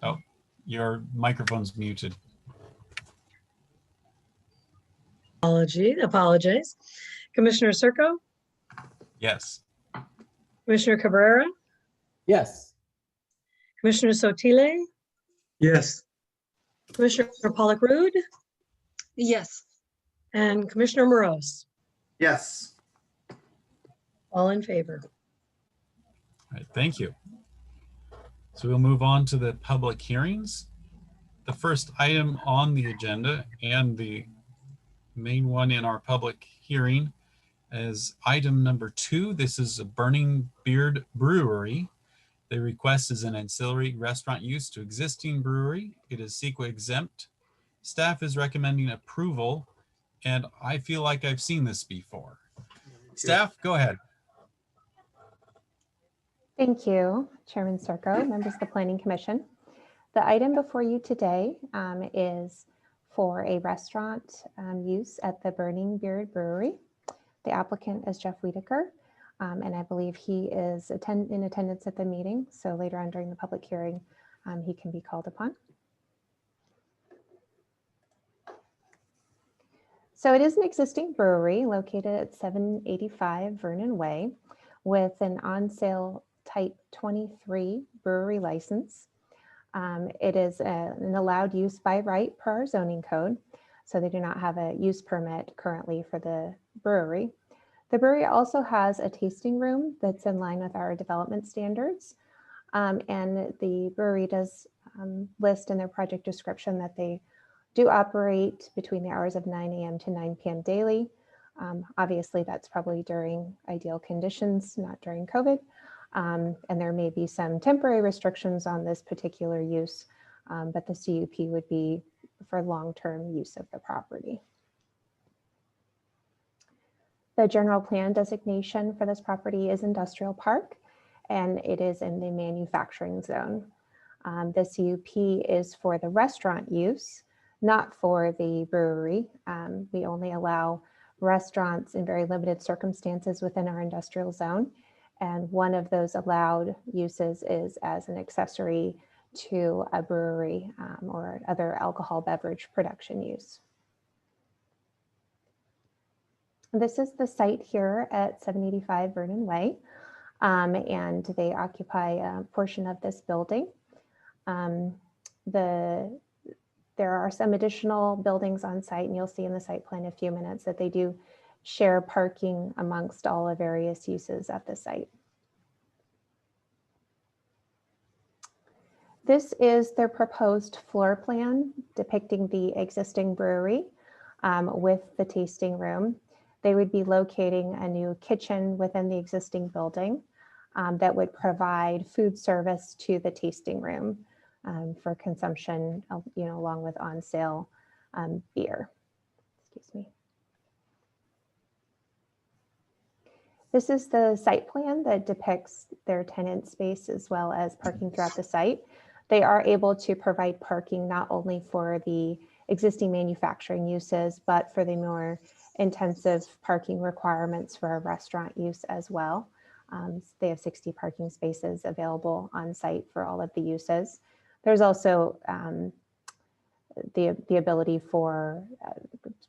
Oh, your microphone's muted. Apologize. Commissioner Circo, Yes. Commissioner Cabrera, Yes. Commissioner Sotile, Yes. Commissioner Pollock-Rude, Yes. and Commissioner Morose. Yes. All in favor. All right, thank you. So we'll move on to the public hearings. The first item on the agenda and the main one in our public hearing is item number 2. This is a Burning Beard Brewery. The request is an ancillary restaurant use to existing brewery. It is CEQA exempt. Staff is recommending approval, and I feel like I've seen this before. Staff, go ahead. Thank you, Chairman Circo, members of the Planning Commission. The item before you today is for a restaurant use at the Burning Beard Brewery. The applicant is Jeff Wiedeker, and I believe he is in attendance at the meeting. So later on during the public hearing, he can be called upon. So it is an existing brewery located at 785 Vernon Way with an on-sale Type 23 brewery license. It is an allowed use by right per our zoning code, so they do not have a use permit currently for the brewery. The brewery also has a tasting room that's in line with our development standards, and the brewery does list in their project description that they do operate between the hours of 9 a.m. to 9 p.m. daily. Obviously, that's probably during ideal conditions, not during COVID. And there may be some temporary restrictions on this particular use, but the CUP would be for long-term use of the property. The general plan designation for this property is industrial park, and it is in the manufacturing zone. The CUP is for the restaurant use, not for the brewery. We only allow restaurants in very limited circumstances within our industrial zone. And one of those allowed uses is as an accessory to a brewery or other alcohol beverage production use. This is the site here at 785 Vernon Way, and they occupy a portion of this building. There are some additional buildings on site, and you'll see in the site plan in a few minutes that they do share parking amongst all the various uses at the site. This is their proposed floor plan depicting the existing brewery with the tasting room. They would be locating a new kitchen within the existing building that would provide food service to the tasting room for consumption, along with on-sale beer. Excuse me. This is the site plan that depicts their tenant space as well as parking throughout the site. They are able to provide parking not only for the existing manufacturing uses, but for the more intensive parking requirements for a restaurant use as well. They have 60 parking spaces available on site for all of the uses. There's also the ability for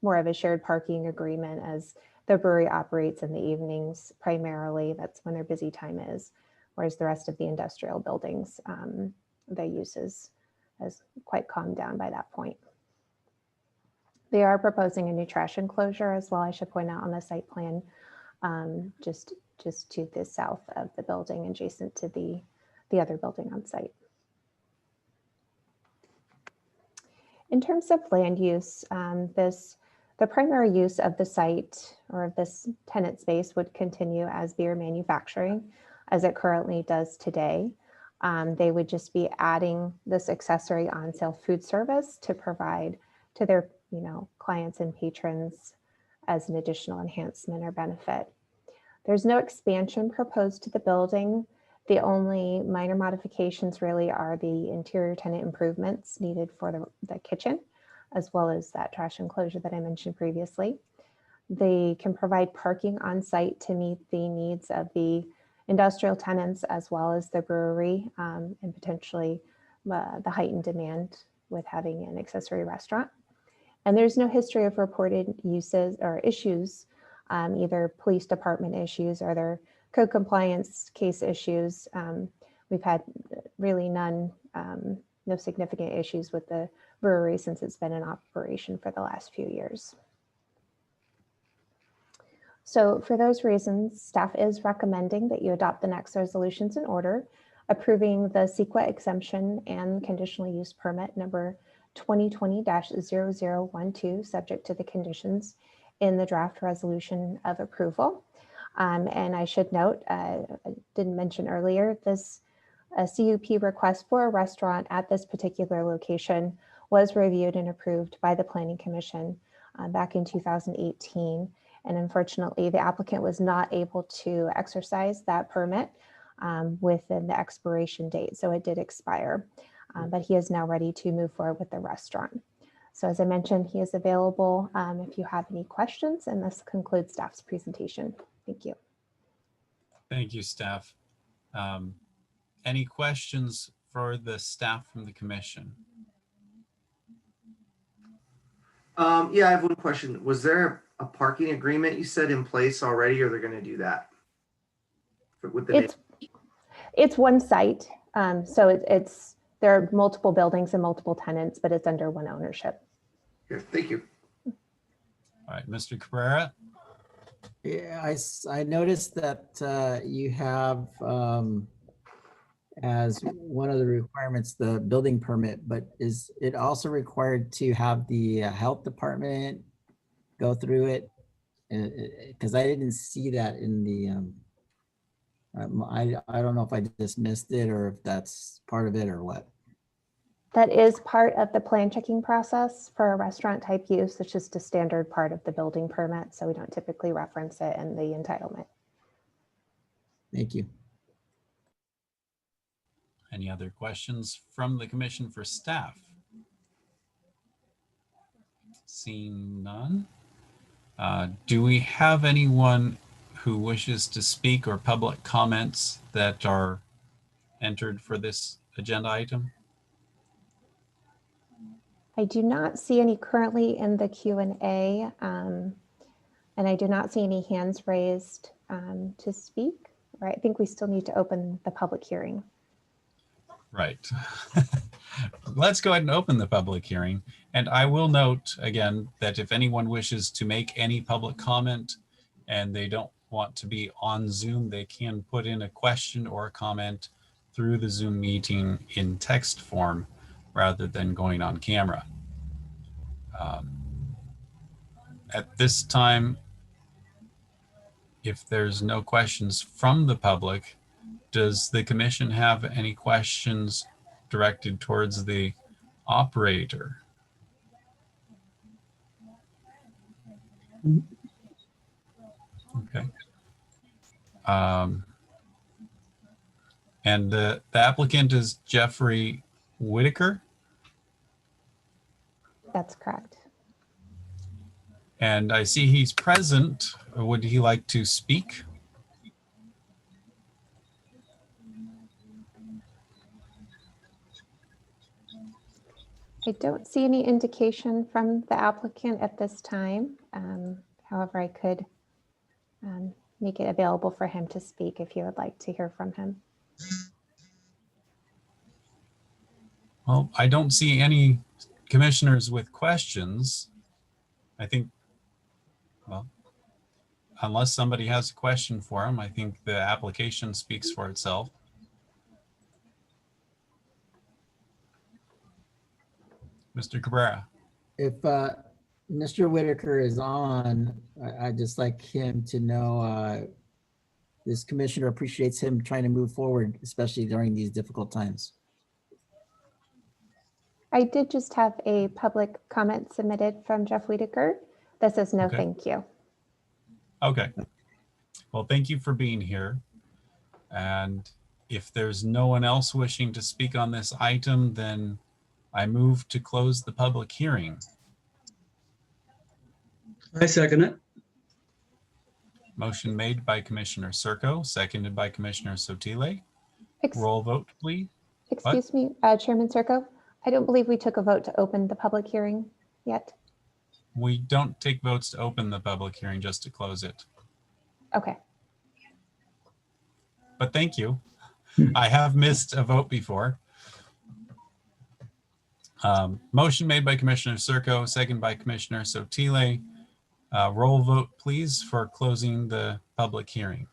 more of a shared parking agreement as the brewery operates in the evenings primarily. That's when their busy time is, whereas the rest of the industrial buildings, the uses has quite calmed down by that point. They are proposing a new trash enclosure as well, I should point out on the site plan, just to the south of the building, adjacent to the other building on site. In terms of land use, the primary use of the site or of this tenant space would continue as beer manufacturing as it currently does today. They would just be adding this accessory on-sale food service to provide to their clients and patrons as an additional enhancement or benefit. There's no expansion proposed to the building. The only minor modifications really are the interior tenant improvements needed for the kitchen, as well as that trash enclosure that I mentioned previously. They can provide parking on site to meet the needs of the industrial tenants as well as the brewery and potentially the heightened demand with having an accessory restaurant. And there's no history of reported uses or issues, either police department issues or other code compliance case issues. We've had really none, no significant issues with the brewery since it's been in operation for the last few years. So for those reasons, staff is recommending that you adopt the next resolutions in order, approving the CEQA exemption and conditional use permit number 2020-0012, subject to the conditions in the draft resolution of approval. And I should note, I didn't mention earlier, this CUP request for a restaurant at this particular location was reviewed and approved by the Planning Commission back in 2018. And unfortunately, the applicant was not able to exercise that permit within the expiration date. So it did expire, but he is now ready to move forward with the restaurant. So as I mentioned, he is available if you have any questions, and this concludes staff's presentation. Thank you. Thank you, staff. Any questions for the staff from the commission? Yeah, I have one question. Was there a parking agreement you said in place already, or they're going to do that? With the It's one site. So there are multiple buildings and multiple tenants, but it's under one ownership. Okay, thank you. All right, Mr. Cabrera. Yeah, I noticed that you have as one of the requirements the building permit, but is it also required to have the health department go through it? Because I didn't see that in the I don't know if I just missed it or if that's part of it or what. That is part of the plan checking process for a restaurant type use. It's just a standard part of the building permit, so we don't typically reference it in the entitlement. Thank you. Any other questions from the commission for staff? Seeing none. Do we have anyone who wishes to speak or public comments that are entered for this agenda item? I do not see any currently in the Q&A, and I do not see any hands raised to speak. Right, I think we still need to open the public hearing. Right. Let's go ahead and open the public hearing. And I will note again that if anyone wishes to make any public comment and they don't want to be on Zoom, they can put in a question or a comment through the Zoom meeting in text form rather than going on camera. At this time, if there's no questions from the public, does the commission have any questions directed towards the operator? Okay. And the applicant is Jeffrey Whitaker. That's correct. And I see he's present. Would he like to speak? I don't see any indication from the applicant at this time. However, I could make it available for him to speak if you would like to hear from him. Well, I don't see any commissioners with questions. I think, well, unless somebody has a question for him, I think the application speaks for itself. Mr. Cabrera. If Mr. Whitaker is on, I'd just like him to know this commissioner appreciates him trying to move forward, especially during these difficult times. I did just have a public comment submitted from Jeff Whitaker. This says no, Okay. thank you. Okay. Well, thank you for being here. And if there's no one else wishing to speak on this item, then I move to close the public hearing. I second it. Motion made by Commissioner Circo, seconded by Commissioner Sotile. Roll vote, please. Excuse me, Chairman Circo, I don't believe we took a vote to open the public hearing yet. We don't take votes to open the public hearing, just to close it. Okay, But thank you. I have missed a vote before. Motion made by Commissioner Circo, second by Commissioner Sotile. Roll vote, please, for closing the public hearing.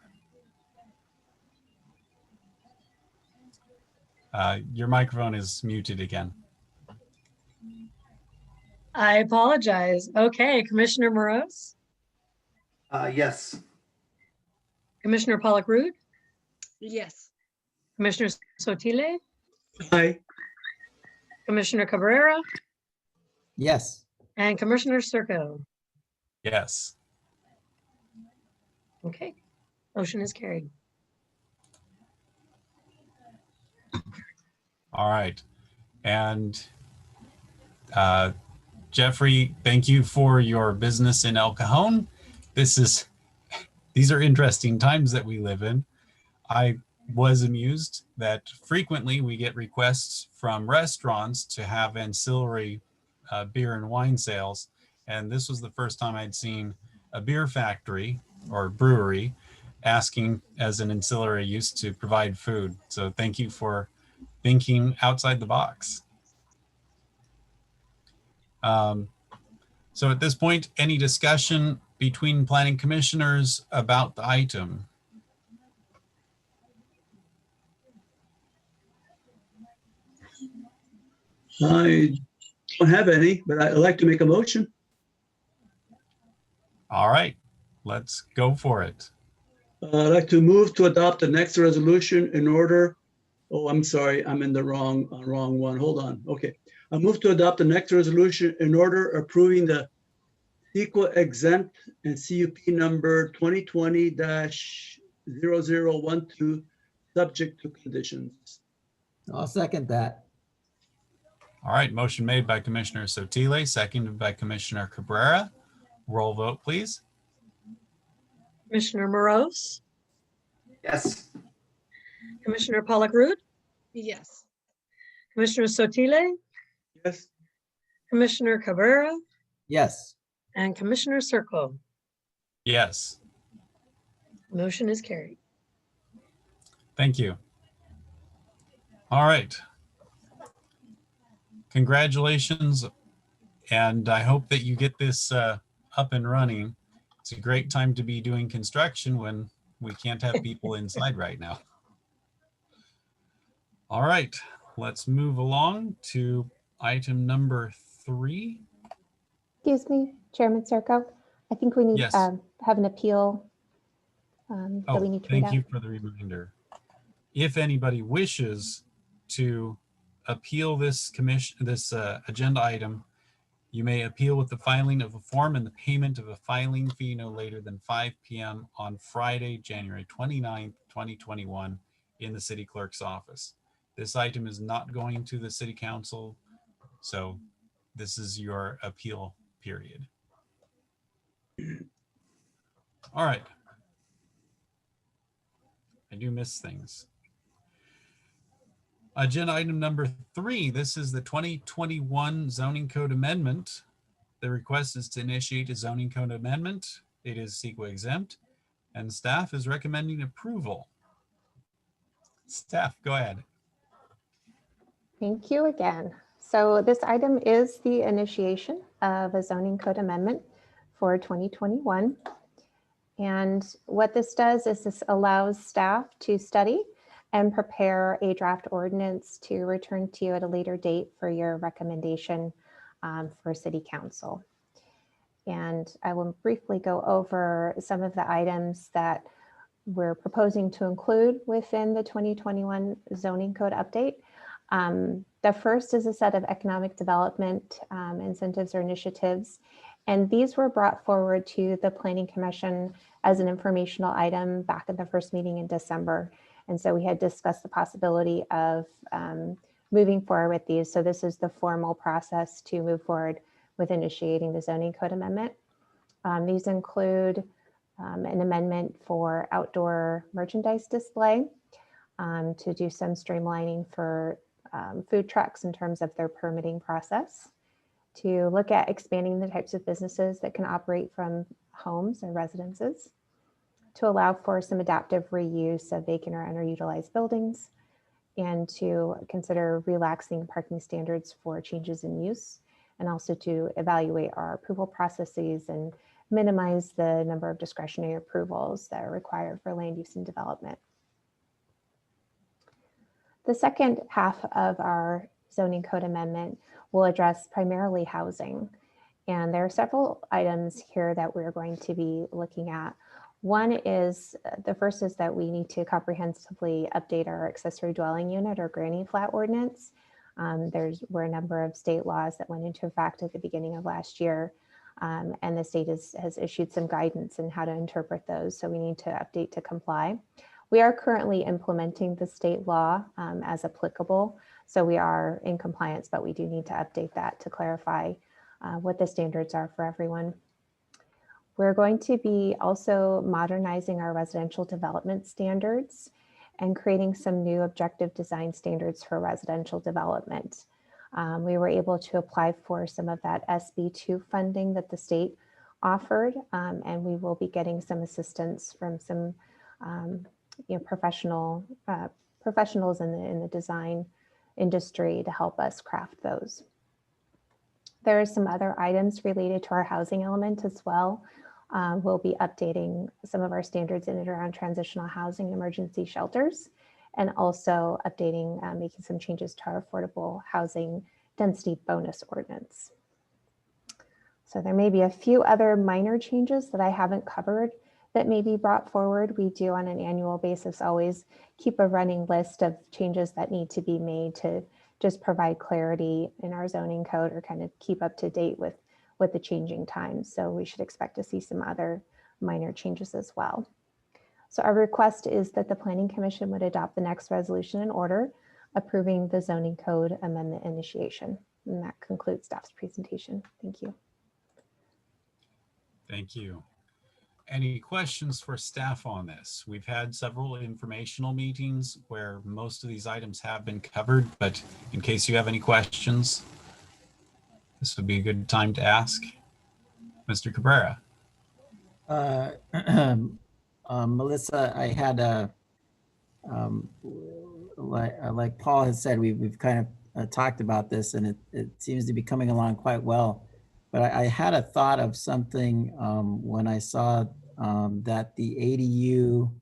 Your microphone is muted again. I apologize. Okay, Commissioner Morose, Yes. Commissioner Pollock-Rude, Yes. Commissioner Sotile, Aye. Commissioner Cabrera, Yes. and Commissioner Circo. Yes. Okay, motion is carried. All right. And Jeffrey, thank you for your business in El Cajon. These are interesting times that we live in. I was amused that frequently we get requests from restaurants to have ancillary beer and wine sales. And this was the first time I'd seen a beer factory or brewery asking as an ancillary use to provide food. So thank you for thinking outside the box. So at this point, any discussion between planning commissioners about the item? I don't have any, but I'd like to make a motion. All right, let's go for it. I'd like to move to adopt the next resolution in order. Oh, I'm sorry, I'm in the wrong one. Hold on. Okay. I move to adopt the next resolution in order approving the equal exempt and CUP number 2020-0012, subject to conditions. I'll second that. All right, motion made by Commissioner Sotile, seconded by Commissioner Cabrera. Roll vote, please. Commissioner Morose, Yes. Commissioner Pollock-Rude, Yes. Commissioner Sotile, Yes. Commissioner Cabrera, Yes. and Commissioner Circo. Yes, Motion is carried. thank you. All right. Congratulations, and I hope that you get this up and running. It's a great time to be doing construction when we can't have people inside right now. All right, let's move along to item number 3. excuse me, Chairman Circo. I think we need Yes. have an appeal that we need to read Thank out. you for the reminder. If anybody wishes to appeal this agenda item, you may appeal with the filing of a form and the payment of a filing fee no later than 5 p.m. on Friday, January 29th, 2021 in the city clerk's office. This item is not going to the city council, so this is your appeal period. All right. I do miss things. Agenda item number 3, this is the 2021 zoning code amendment. The request is to initiate a zoning code amendment. It is CEQA exempt, and staff is recommending approval. Staff, go ahead. Thank you again. So this item is the initiation of a zoning code amendment for 2021. And what this does is this allows staff to study and prepare a draft ordinance to return to you at a later date for your recommendation for City Council. And I will briefly go over some of the items that we're proposing to include within the 2021 zoning code update. The first is a set of economic development incentives or initiatives. And these were brought forward to the Planning Commission as an informational item back at the first meeting in December. And so we had discussed the possibility of moving forward with these. So this is the formal process to move forward with initiating the zoning code amendment. These include an amendment for outdoor merchandise display, to do some streamlining for food trucks in terms of their permitting process, to look at expanding the types of businesses that can operate from homes or residences, to allow for some adaptive reuse of vacant or underutilized buildings, and to consider relaxing parking standards for changes in use, and also to evaluate our approval processes and minimize the number of discretionary approvals that are required for land use and development. The second half of our zoning code amendment will address primarily housing. And there are several items here that we're going to be looking at. One is, the first is that we need to comprehensively update our accessory dwelling unit or granny flat ordinance. There were a number of state laws that went into effect at the beginning of last year. And the state has issued some guidance on how to interpret those. So we need to update to comply. We are currently implementing the state law as applicable. So we are in compliance, but we do need to update that to clarify what the standards are for everyone. We're going to be also modernizing our residential development standards and creating some new objective design standards for residential development. We were able to apply for some of that SB2 funding that the state offered, and we will be getting some assistance from some professionals in the design industry to help us craft those. There are some other items related to our housing element as well. We'll be updating some of our standards in and around transitional housing and emergency shelters, and also updating, making some changes to our affordable housing density bonus ordinance. So there may be a few other minor changes that I haven't covered that may be brought forward. We do on an annual basis always keep a running list of changes that need to be made to just provide clarity in our zoning code or kind of keep up to date with the changing times. So we should expect to see some other minor changes as well. So our request is that the Planning Commission would adopt the next resolution in order, approving the zoning code amendment initiation. And that concludes staff's presentation. Thank you. Thank you. Any questions for staff on this? We've had several informational meetings where most of these items have been covered, but in case you have any questions, this would be a good time to ask. Mr. Cabrera. Melissa, I had like Paul has said, we've kind of talked about this, and it seems to be coming along quite well. But I had a thought of something when I saw that the ADU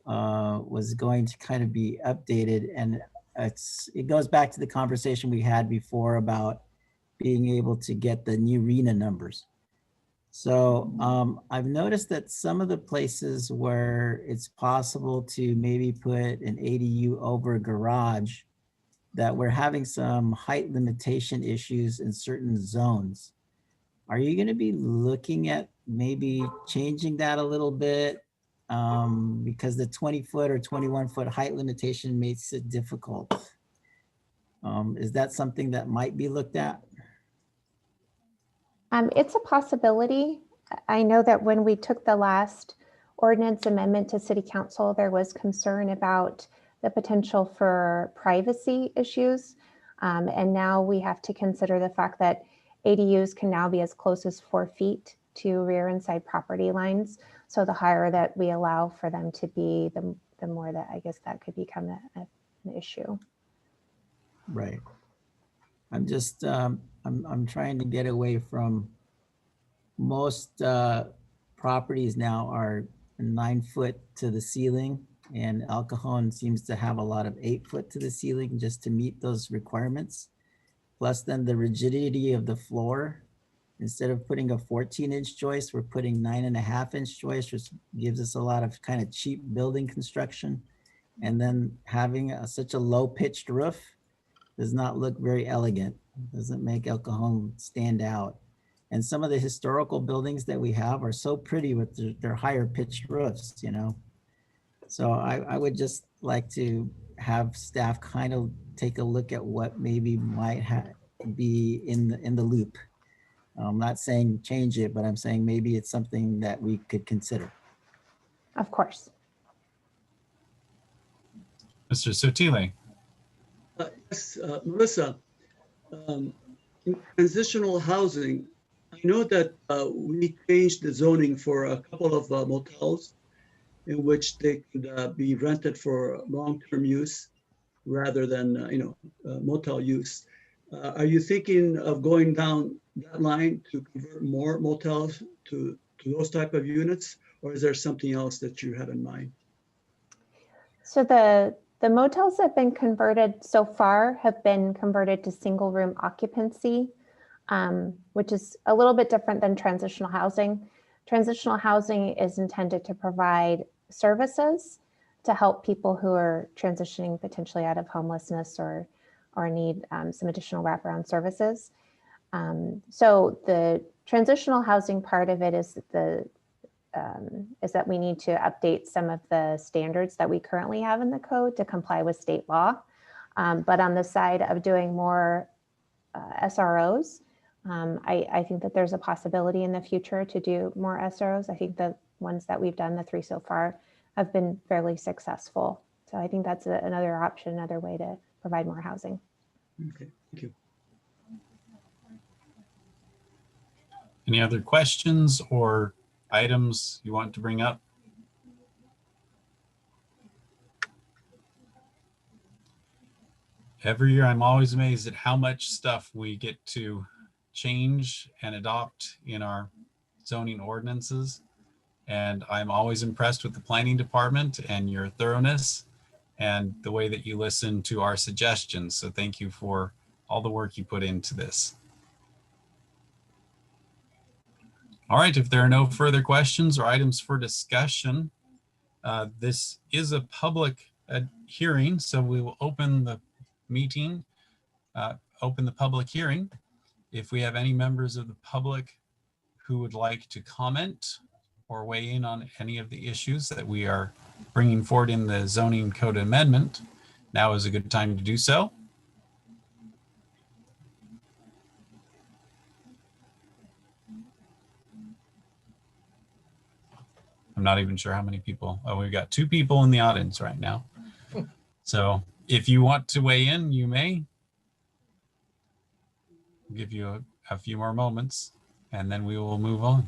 was going to kind of be updated, and it goes back to the conversation we had before about being able to get the new RENA numbers. So I've noticed that some of the places where it's possible to maybe put an ADU over a garage, that we're having some height limitation issues in certain zones. Are you going to be looking at maybe changing that a little bit? Because the 20-foot or 21-foot height limitation makes it difficult. Is that something that might be looked at? It's a possibility. I know that when we took the last ordinance amendment to City Council, there was concern about the potential for privacy issues. And now we have to consider the fact that ADUs can now be as close as 4 feet to rear and side property lines. So the higher that we allow for them to be, the more that I guess that could become an issue. Right. I'm just, I'm trying to get away from most properties now are 9 foot to the ceiling, and El Cajon seems to have a lot of 8 foot to the ceiling just to meet those requirements. Plus then the rigidity of the floor. Instead of putting a 14-inch joist, we're putting 9.5-inch joist, which gives us a lot of kind of cheap building construction. And then having such a low pitched roof does not look very elegant. Doesn't make El Cajon stand out. And some of the historical buildings that we have are so pretty with their higher pitched roofs, you know? So I would just like to have staff kind of take a look at what maybe might be in the loop. I'm not saying change it, but I'm saying maybe it's something that we could consider. Of course. Mr. Sotile. Yes, Melissa, in transitional housing, I know that we changed the zoning for a couple of motels in which they could be rented for long-term use rather than, motel use. Are you thinking of going down that line to convert more motels to those type of units? Or is there something else that you have in mind? So the motels that have been converted so far have been converted to single room occupancy, which is a little bit different than transitional housing. Transitional housing is intended to provide services to help people who are transitioning potentially out of homelessness or need some additional wraparound services. So the transitional housing part of it is that we need to update some of the standards that we currently have in the code to comply with state law. But on the side of doing more SROs, I think that there's a possibility in the future to do more SROs. I think the ones that we've done, the 3 so far, have been fairly successful. So I think that's another option, another way to provide more housing. Okay, thank you. Any other questions or items you want to bring up? Every year, I'm always amazed at how much stuff we get to change and adopt in our zoning ordinances. And I'm always impressed with the planning department and your thoroughness and the way that you listen to our suggestions. So thank you for all the work you put into this. All right, if there are no further questions or items for discussion, this is a public hearing, so we will open the meeting, open the public hearing. If we have any members of the public who would like to comment or weigh in on any of the issues that we are bringing forward in the zoning code amendment, now is a good time to do so. I'm not even sure how many people. Oh, we've got 2 people in the audience right now. So if you want to weigh in, you may. I'll give you a few more moments and then we will move on.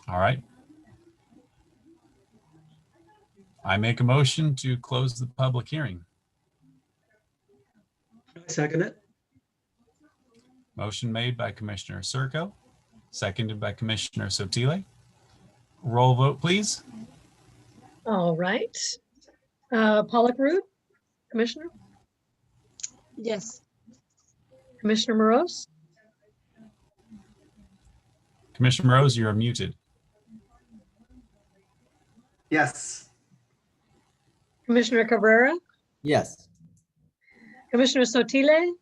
All right. I make a motion to close the public hearing. I second it. Motion made by Commissioner Circo, seconded by Commissioner Sotile. Roll vote, please. All right. Pollock Root, Commissioner, Yes. Commissioner Morose, Commissioner Rose, you are muted. Yes. Commissioner Cabrera, Yes. Commissioner Sotile,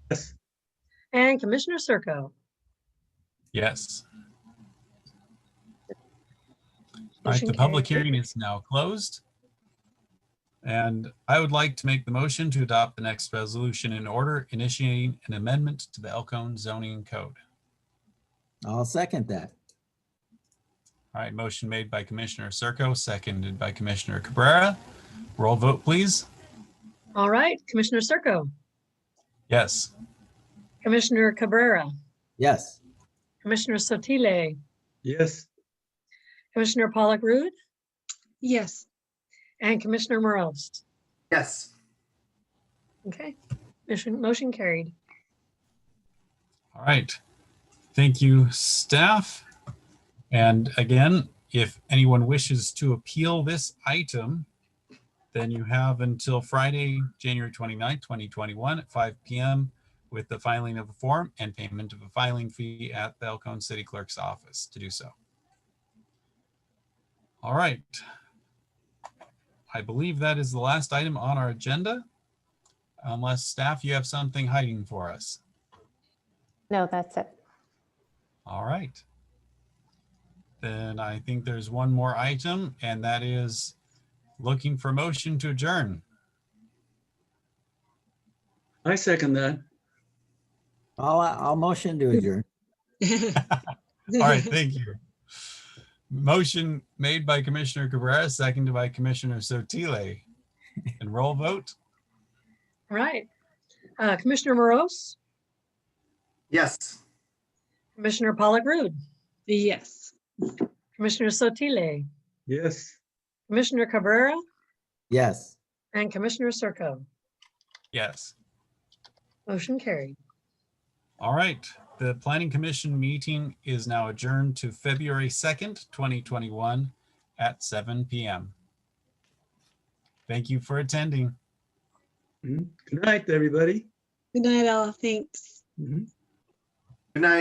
Yes. and Commissioner Circo. Yes. All right, Motion the public carried. hearing is now closed. And I would like to make the motion to adopt the next resolution in order, initiating an amendment to the Elkhorn zoning code. I'll second that. All right, motion made by Commissioner Circo, seconded by Commissioner Cabrera. Roll vote, please. All right, Commissioner Circo, Yes. Commissioner Cabrera, Yes. Commissioner Sotile, Yes. Commissioner Pollock Root, Yes. and Commissioner Morose. Yes. Okay, motion carried. All right. Thank you, staff. And again, if anyone wishes to appeal this item, then you have until Friday, January 29th, 2021 at 5 p.m. with the filing of a form and payment of a filing fee at the Elkhorn City Clerk's office to do so. All right. I believe that is the last item on our agenda. Unless staff, you have something hiding for us. No, that's it. All right. Then I think there's one more item, and that is looking for motion to adjourn. I second that. I'll motion to adjourn. All right, thank you. Motion made by Commissioner Cabrera, seconded by Commissioner Sotile. And roll vote? All right. Commissioner Moroz, Yes. Commissioner Pollock Rude, Yes. Commissioner Sotile, Yes. Commissioner Cabrera, Yes. and Commissioner Circo. Yes. Motion carried. All right. The Planning Commission meeting is now adjourned to February 2nd, 2021 at 7 p.m. Thank you for attending. Mhm. Good night, everybody. Good night, all. Thanks. Mhm. Good night.